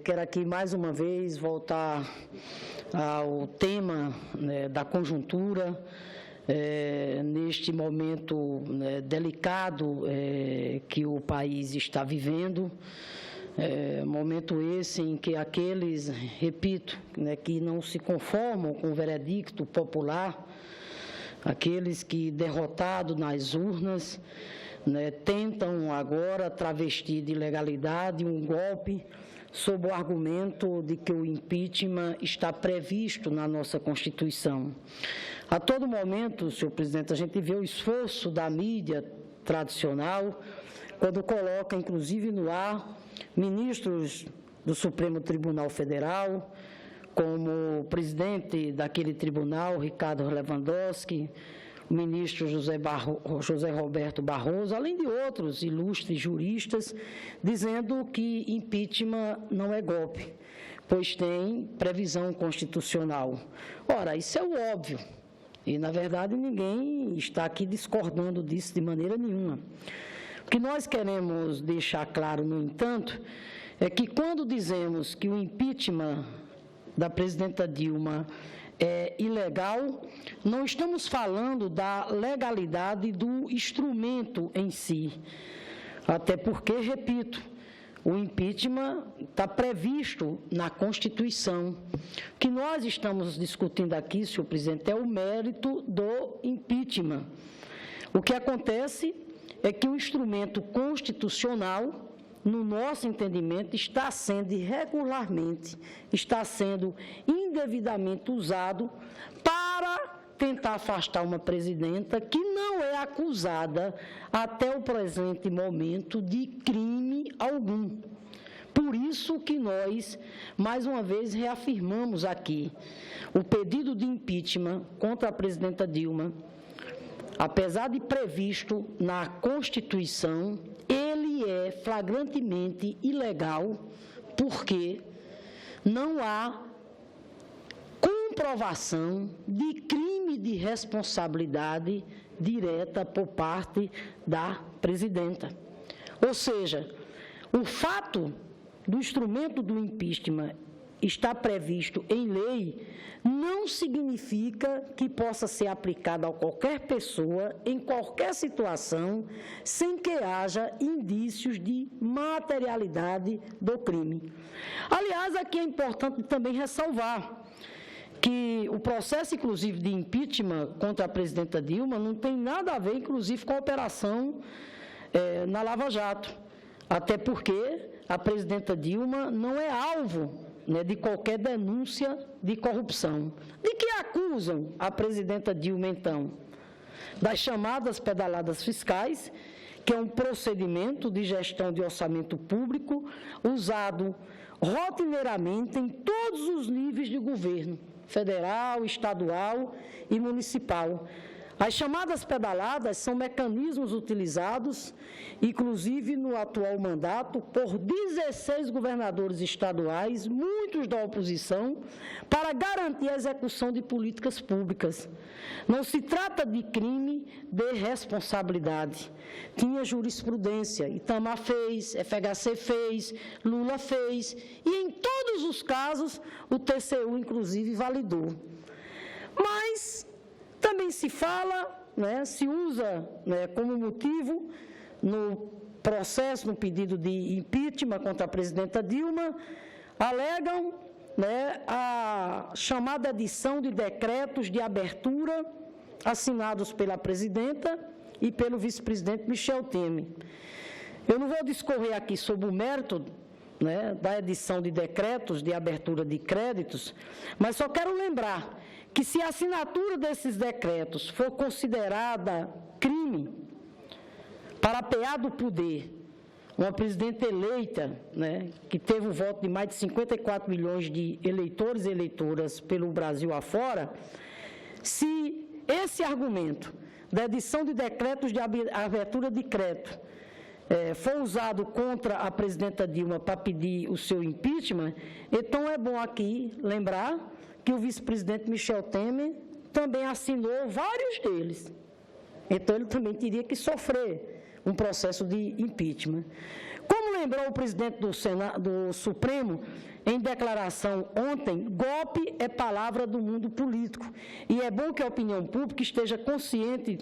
quero aqui mais uma vez voltar ao tema, né, da conjuntura, neste momento, né, delicado que o país está vivendo, momento esse em que aqueles, repito, né, que não se conformam com o veredicto popular, aqueles que, derrotados nas urnas, né, tentam agora travestir de legalidade um golpe sob o argumento de que o impeachment está previsto na nossa Constituição. A todo momento, senhor presidente, a gente vê o esforço da mídia tradicional quando coloca, inclusive, no ar ministros do Supremo Tribunal Federal, como o presidente daquele tribunal, Ricardo Lewandowski, o ministro José Roberto Barroso, além de outros ilustres juristas, dizendo que impeachment não é golpe, pois tem previsão constitucional. Ora, isso é o óbvio, e, na verdade, ninguém está aqui discordando disso de maneira nenhuma. O que nós queremos deixar claro, no entanto, é que quando dizemos que o impeachment da presidenta Dilma é ilegal, não estamos falando da legalidade do instrumento em si, até porque, repito, o impeachment está previsto na Constituição. O que nós estamos discutindo aqui, senhor presidente, é o mérito do impeachment. O que acontece é que o instrumento constitucional, no nosso entendimento, está sendo irregularmente, está sendo indevidamente usado para tentar afastar uma presidenta que não é acusada até o presente momento de crime algum. Por isso que nós, mais uma vez, reafirmamos aqui o pedido de impeachment contra a presidenta Dilma, apesar de previsto na Constituição, ele é flagrantemente ilegal, porque não há comprovação de crime de responsabilidade direta por parte da presidenta. Ou seja, o fato do instrumento do impeachment está previsto em lei, não significa que possa ser aplicado a qualquer pessoa, em qualquer situação, sem que haja indícios de materialidade do crime. Aliás, aqui é importante também ressalvar que o processo, inclusive, de impeachment contra a presidenta Dilma não tem nada a ver, inclusive, com a operação na Lava Jato, até porque a presidenta Dilma não é alvo, né, de qualquer denúncia de corrupção. De que acusam a presidenta Dilma, então? Das chamadas pedaladas fiscais, que é um procedimento de gestão de orçamento público usado rotineiramente em todos os níveis de governo, federal, estadual e municipal. As chamadas pedaladas são mecanismos utilizados, inclusive no atual mandato, por 16 governadores estaduais, muitos da oposição, para garantir a execução de políticas públicas. Não se trata de crime de responsabilidade. Tinha jurisprudência, Itamar fez, FHC fez, Lula fez, e em todos os casos o TCU, inclusive, validou. Mas também se fala, né, se usa, né, como motivo no processo, no pedido de impeachment contra a presidenta Dilma, alegam, né, a chamada edição de decretos de abertura assinados pela presidenta e pelo vice-presidente Michel Temer. Eu não vou discorrer aqui sobre o mérito, né, da edição de decretos de abertura de créditos, mas só quero lembrar que, se a assinatura desses decretos for considerada crime, para apear do poder uma presidenta eleita, né, que teve o voto de mais de 54 milhões de eleitores e eleitoras pelo Brasil afora, se esse argumento da edição de decretos de abertura de crédito for usado contra a presidenta Dilma para pedir o seu impeachment, então é bom aqui lembrar que o vice-presidente Michel Temer também assinou vários deles. Então, ele também teria que sofrer um processo de impeachment. Como lembrou o presidente do Supremo, em declaração ontem, golpe é palavra do mundo político. E é bom que a opinião pública esteja consciente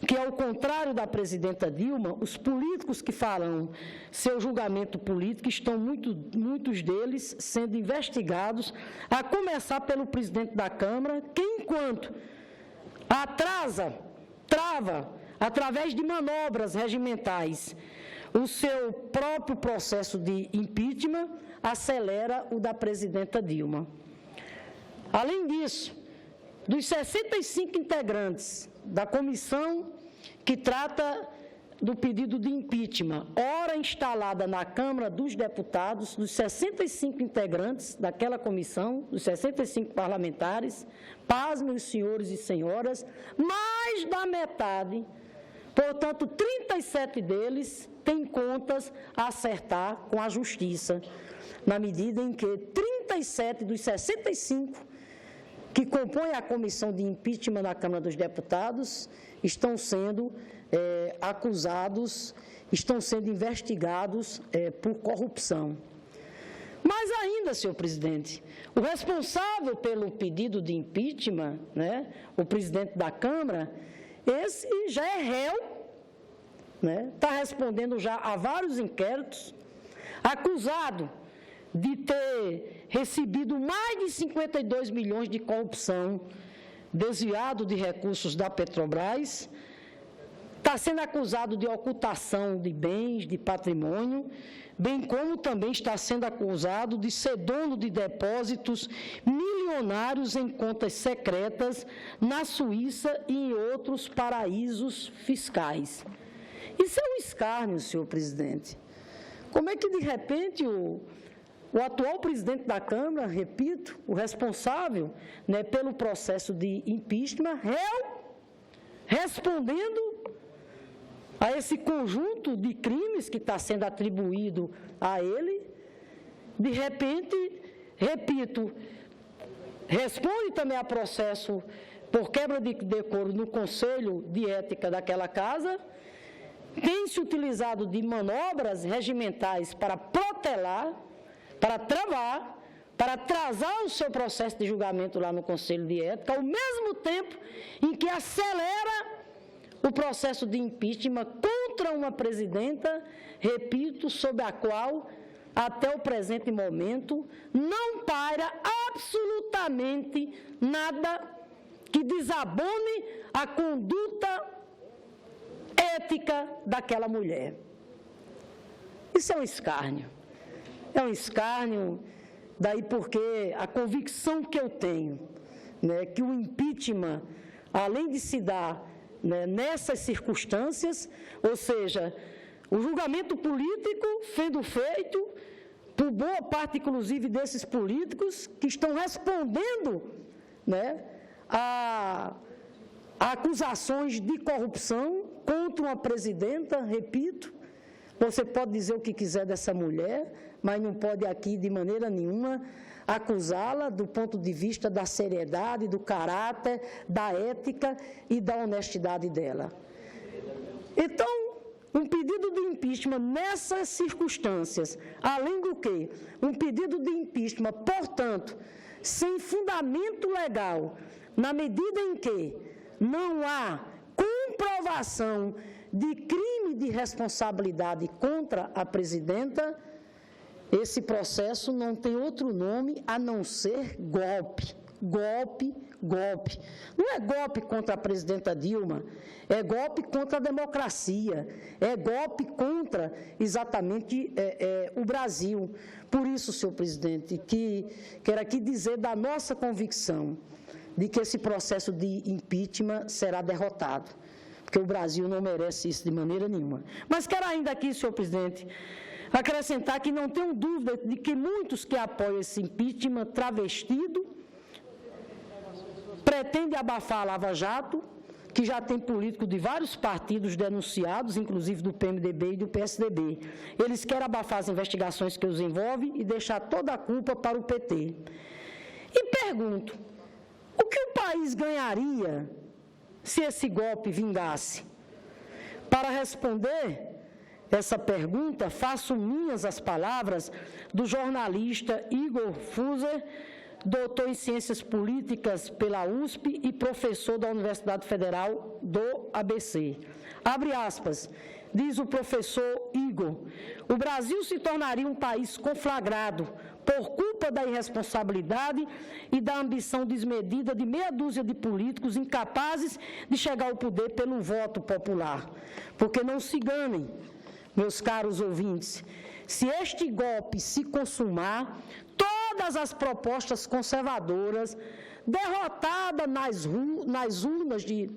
que, ao contrário da presidenta Dilma, os políticos que farão seu julgamento político estão muitos deles sendo investigados, a começar pelo presidente da Câmara, que, enquanto trava, através de manobras regimentais, o seu próprio processo de impeachment, acelera o da presidenta Dilma. Além disso, dos 65 integrantes da comissão que trata do pedido de impeachment, ora instalada na Câmara dos Deputados, dos 65 integrantes daquela comissão, dos 65 parlamentares, pasmem os senhores e senhoras, mais da metade, portanto, 37 deles têm contas a acertar com a Justiça, na medida em que 37 dos 65 que compõem a comissão de impeachment na Câmara dos Deputados estão sendo acusados, estão sendo investigados por corrupção. Mas ainda, senhor presidente, o responsável pelo pedido de impeachment, o presidente da Câmara, esse já é réu, está respondendo já a vários inquéritos, acusado de ter recebido mais de 52 milhões de corrupção, desviado de recursos da Petrobras, está sendo acusado de ocultação de bens, de patrimônio, bem como também está sendo acusado de ser dono de depósitos milionários em contas secretas na Suíça e em outros paraísos fiscais. Isso é um escárnio, senhor presidente. Como é que, de repente, o atual presidente da Câmara, repito, o responsável pelo processo de impeachment, réu, respondendo a esse conjunto de crimes que está sendo atribuído a ele, de repente, repito, responde também a processo por quebra de decoro no Conselho de Ética daquela casa, tem se utilizado de manobras regimentais para protelar, para travar, para atrasar o seu processo de julgamento lá no Conselho de Ética, ao mesmo tempo em que acelera o processo de impeachment contra uma presidenta, repito, sob a qual, até o presente momento, não paira absolutamente nada que desabone a conduta ética daquela mulher. Isso é um escárnio. É um escárnio, daí porque a convicção que eu tenho, que o impeachment, além de se dar nessas circunstâncias, ou seja, o julgamento político sendo feito por boa parte, inclusive, desses políticos que estão respondendo a acusações de corrupção contra uma presidenta, repito, você pode dizer o que quiser dessa mulher, mas não pode aqui, de maneira nenhuma, acusá-la do ponto de vista da seriedade, do caráter, da ética e da honestidade dela. Então, um pedido de impeachment nessas circunstâncias, além do que, um pedido de impeachment, portanto, sem fundamento legal, na medida em que não há comprovação de crime de responsabilidade contra a presidenta, esse processo não tem outro nome a não ser golpe. Golpe, golpe. Não é golpe contra a presidenta Dilma, é golpe contra a democracia, é golpe contra exatamente o Brasil. Por isso, senhor presidente, que quero aqui dizer da nossa convicção de que esse processo de impeachment será derrotado, porque o Brasil não merece isso de maneira nenhuma. Mas quero ainda aqui, senhor presidente, acrescentar que não tenho dúvida de que muitos que apoiam esse impeachment travestido pretendem abafar a Lava Jato, que já tem políticos de vários partidos denunciados, inclusive do PMDB e do PSDB. Eles querem abafar as investigações que os envolvem e deixar toda a culpa para o PT. E pergunto, o que o país ganharia se esse golpe vingasse? Para responder, essa pergunta, faço minhas as palavras do jornalista Igor Fuser, doutor em Ciências Políticas pela USP e professor da Universidade Federal do ABC. Abre aspas, diz o professor Igor, o Brasil se tornaria um país conflagrado por culpa da irresponsabilidade e da ambição desmedida de meia dúzia de políticos incapazes de chegar ao poder pelo voto popular. Porque não se enganem, meus caros ouvintes, se este golpe se consumar, todas as propostas conservadoras derrotadas nas urnas de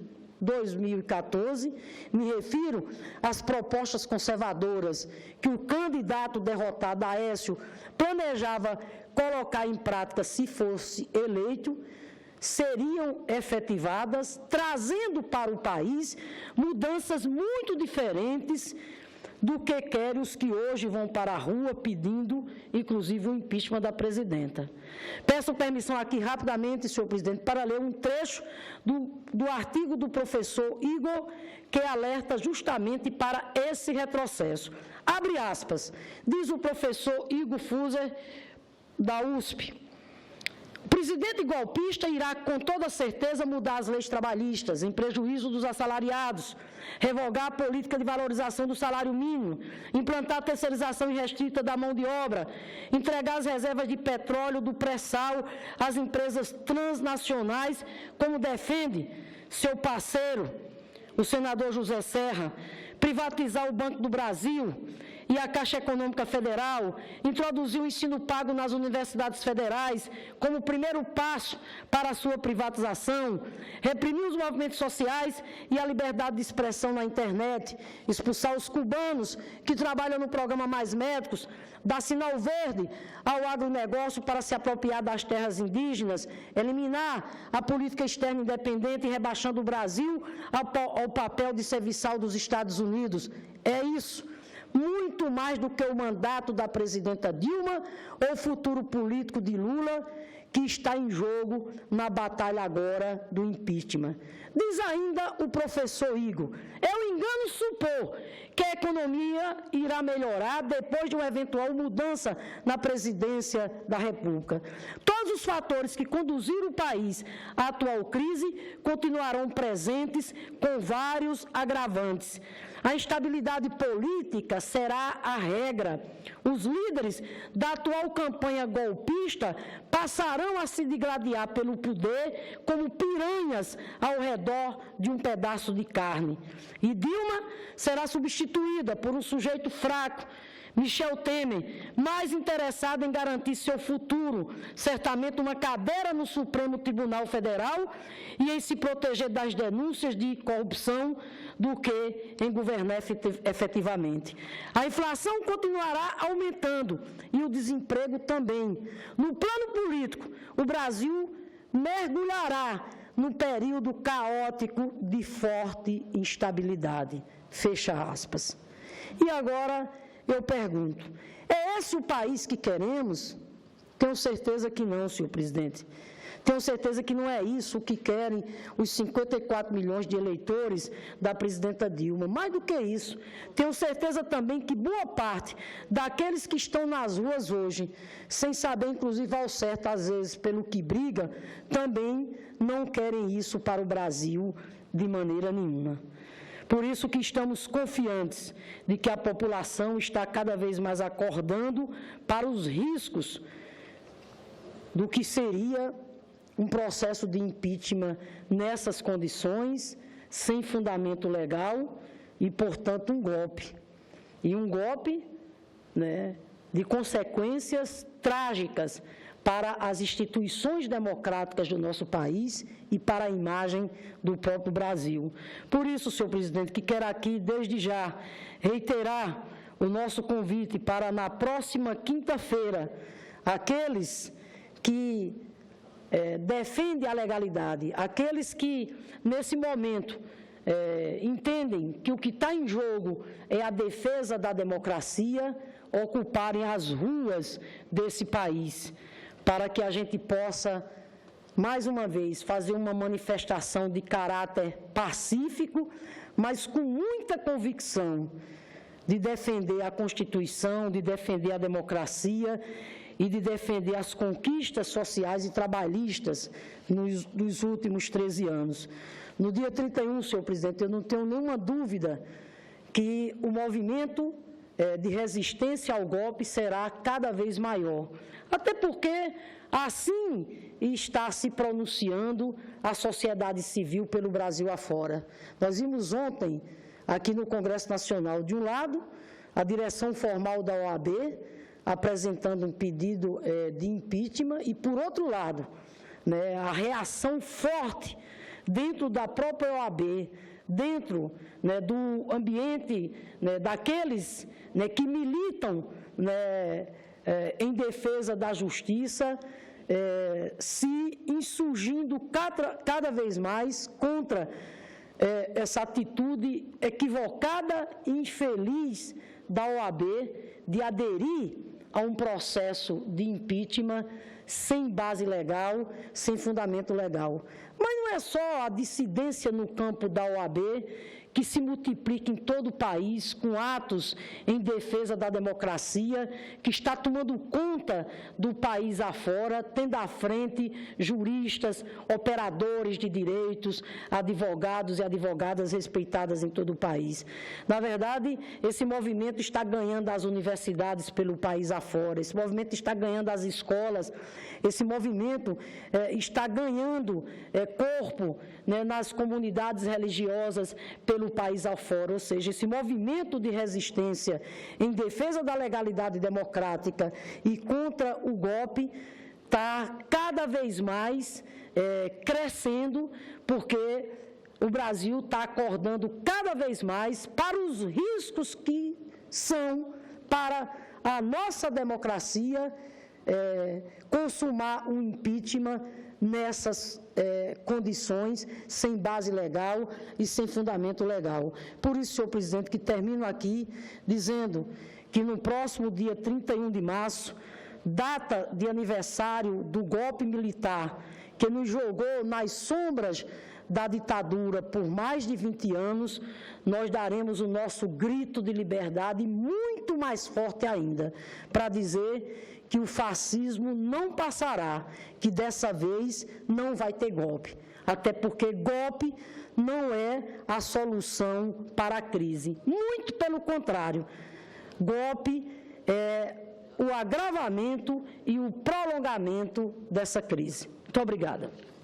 2014, me refiro às propostas conservadoras que o candidato derrotado, Aécio, planejava colocar em prática se fosse eleito, seriam efetivadas, trazendo para o país mudanças muito diferentes do que querem os que hoje vão para a rua pedindo, inclusive, o impeachment da presidenta. Peço permissão aqui rapidamente, senhor presidente, para ler um trecho do artigo do professor Igor, que alerta justamente para esse retrocesso. Abre aspas, diz o professor Igor Fuser, da USP. O presidente golpista irá, com toda certeza, mudar as leis trabalhistas, em prejuízo dos assalariados, revogar a política de valorização do salário mínimo, implantar a terceirização irrestrita da mão de obra, entregar as reservas de petróleo do pré-sal às empresas transnacionais, como defende seu parceiro, o senador José Serra, privatizar o Banco do Brasil e a Caixa Econômica Federal, introduzir o ensino pago nas universidades federais como primeiro passo para a sua privatização, reprimir os movimentos sociais e a liberdade de expressão na internet, expulsar os cubanos que trabalham no programa Mais Médicos, dar sinal verde ao agronegócio para se apropriar das terras indígenas, eliminar a política externa independente, rebaixando o Brasil ao papel de serviçal dos Estados Unidos. É isso. Muito mais do que o mandato da presidenta Dilma ou o futuro político de Lula, que está em jogo na batalha agora do impeachment. Diz ainda o professor Igor, é um engano supor que a economia irá melhorar depois de uma eventual mudança na presidência da República. Todos os fatores que conduziram o país à atual crise continuarão presentes com vários agravantes. A instabilidade política será a regra. Os líderes da atual campanha golpista passarão a se digladiar pelo poder como piranhas ao redor de um pedaço de carne. E Dilma será substituída por um sujeito fraco, Michel Temer, mais interessado em garantir seu futuro, certamente uma cadeira no Supremo Tribunal Federal e em se proteger das denúncias de corrupção do que em governar efetivamente. A inflação continuará aumentando e o desemprego também. No plano político, o Brasil mergulhará num período caótico de forte instabilidade. Fecha aspas. E agora eu pergunto, é esse o país que queremos? Tenho certeza que não, senhor presidente. Tenho certeza que não é isso que querem os 54 milhões de eleitores da presidenta Dilma. Mais do que isso, tenho certeza também que boa parte daqueles que estão nas ruas hoje, sem saber, inclusive, ao certo, às vezes, pelo que briga, também não querem isso para o Brasil de maneira nenhuma. Por isso que estamos confiantes de que a população está cada vez mais acordando para os riscos do que seria um processo de impeachment nessas condições, sem fundamento legal e, portanto, um golpe. E um golpe, né, de consequências trágicas para as instituições democráticas do nosso país e para a imagem do próprio Brasil. Por isso, senhor presidente, que quero aqui, desde já, reiterar o nosso convite para, na próxima quinta-feira, aqueles que defendem a legalidade, aqueles que, nesse momento, entendem que o que está em jogo é a defesa da democracia, ocuparem as ruas desse país, para que a gente possa, mais uma vez, fazer uma manifestação de caráter pacífico, mas com muita convicção de defender a Constituição, de defender a democracia e de defender as conquistas sociais e trabalhistas nos últimos 13 anos. No dia 31, senhor presidente, eu não tenho nenhuma dúvida que o movimento de resistência ao golpe será cada vez maior. Até porque assim está se pronunciando a sociedade civil pelo Brasil afora. Nós vimos ontem, aqui no Congresso Nacional, de um lado, a direção formal da OAB apresentando um pedido de impeachment e, por outro lado, né, a reação forte dentro da própria OAB, dentro, né, do ambiente, né, daqueles, né, que militam, né, em defesa da justiça, se insurgindo cada vez mais contra essa atitude equivocada e infeliz da OAB de aderir a um processo de impeachment sem base legal, sem fundamento legal. Mas não é só a dissidência no campo da OAB que se multiplica em todo o país com atos em defesa da democracia, que está tomando conta do país afora, tendo à frente juristas, operadores de direitos, advogados e advogadas respeitadas em todo o país. Na verdade, esse movimento está ganhando as universidades pelo país afora, esse movimento está ganhando as escolas, esse movimento está ganhando corpo, né, nas comunidades religiosas pelo país afora, ou seja, esse movimento de resistência em defesa da legalidade democrática e contra o golpe está cada vez mais crescendo, porque o Brasil está acordando cada vez mais para os riscos que são para a nossa democracia consumar um impeachment nessas condições, sem base legal e sem fundamento legal. Por isso, senhor presidente, que termino aqui dizendo que no próximo dia 31 de março, data de aniversário do golpe militar, que nos jogou nas sombras da ditadura por mais de 20 anos, nós daremos o nosso grito de liberdade muito mais forte ainda, para dizer que o fascismo não passará, que dessa vez não vai ter golpe. Até porque golpe não é a solução para a crise. Muito pelo contrário, golpe é o agravamento e o prolongamento dessa crise. Muito obrigada.